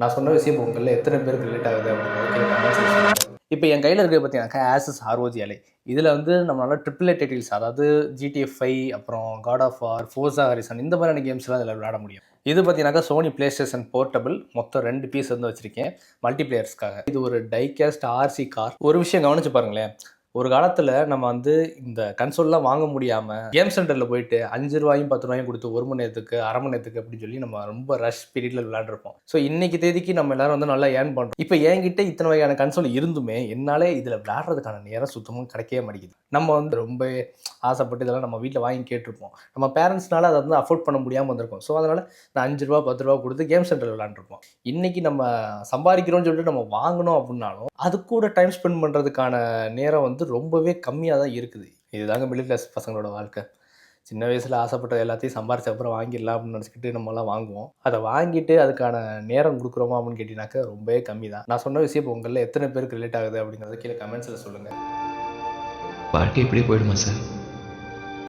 நான் சொன்ன விஷயம் உங்களில் எத்தனை பேருக்கு ரிலேட் ஆகுது அப்படின்னு இப்போ என் கையில் இருக்கிறது பார்த்தீங்கன்னாக்கா ஆசஸ் ஆர்ஓஜி அலை. இதில் வந்து நம்மளால ட்ரிபிள் ஏ டைட்டில்ஸ், அதாவது ஜிடிஎஃப் 5, அப்புறம் காட் ஆஃப் வார், ஃபோர்ஸா ஹரிசன், இந்த மாதிரியான கேம்ஸ்லாம் இதில் விளையாட முடியும். இது பார்த்தீங்கன்னாக்கா சோனி பிளே ஸ்டேஷன் போர்ட்டபிள். மொத்தம் 2 பீஸ் வந்து வச்சுருக்கேன் மல்டிபிளேயர்ஸ்க்காக. இது ஒரு டைகாஸ்ட் ஆர்சி கார். ஒரு விஷயம் கவனிச்சு பாருங்களேன், ஒரு காலத்தில் நம்ம வந்து இந்த கன்சோல்லாம் வாங்க முடியாமல் கேம் சென்டரில் போயிட்டு 5 ரூபாயும் 10 ரூபாயும் கொடுத்து 1 மணி நேரத்துக்கு, அரை மணி நேரத்துக்கு அப்படின்னு சொல்லி நம்ம ரொம்ப ரஷ் பீரியடில் விளையாண்டுருப்போம். ஸோ இன்னைக்கு தேதிக்கு நம்ம எல்லாரும் வந்து நல்லா ஏர்ன் பண்ணுறோம். இப்போ என்கிட்ட இத்தனை வகையான கன்சோல் இருந்துமே என்னாலே இதில் விளையாடுறதுக்கான நேரம் சுத்தமாக கிடைக்கவே மாட்டேங்குது. நம்ம வந்து ரொம்ப ஆசைப்பட்டு இதெல்லாம் நம்ம வீட்டில் வாங்கி கேட்டிருப்போம். நம்ம பேரண்ட்ஸ்னால அதை வந்து அஃபோர்ட் பண்ண முடியாமல் வந்திருக்கோம். ஸோ அதனால் நான் 5 ரூபா 10 ரூபா கொடுத்து கேம் சென்டரில் விளையாண்டுருப்போம். இன்றைக்கி நம்ம சம்பாதிக்கிறோம்னு சொல்லிட்டு நம்ம வாங்கணும் அப்படின்னாலும் அது கூட டைம் ஸ்பெண்ட் பண்ணுறதுக்கான நேரம் வந்து ரொம்பவே கம்மியாக தான் இருக்குது. இதுதாங்க மிடில் கிளாஸ் பசங்களோட வாழ்க்கை. சின்ன வயசில் ஆசைப்பட்ட எல்லாத்தையும் சம்பாரிச்ச அப்புறம் வாங்கிடலாம் அப்படின்னு நினச்சிக்கிட்டு நம்மலாம் வாங்குவோம். அதை வாங்கிட்டு அதுக்கான நேரம் கொடுக்குறோமா அப்படின்னு கேட்டிங்கனாக்கா ரொம்பவே கம்மி தான். நான் சொன்ன விஷயம் இப்போ உங்களில் எத்தனை பேருக்கு ரிலேட் ஆகுது அப்படிங்கிறத கீழே கமெண்ட்ஸில் சொல்லுங்கள். வாழ்க்கை இப்படி போயிடுமா சார்?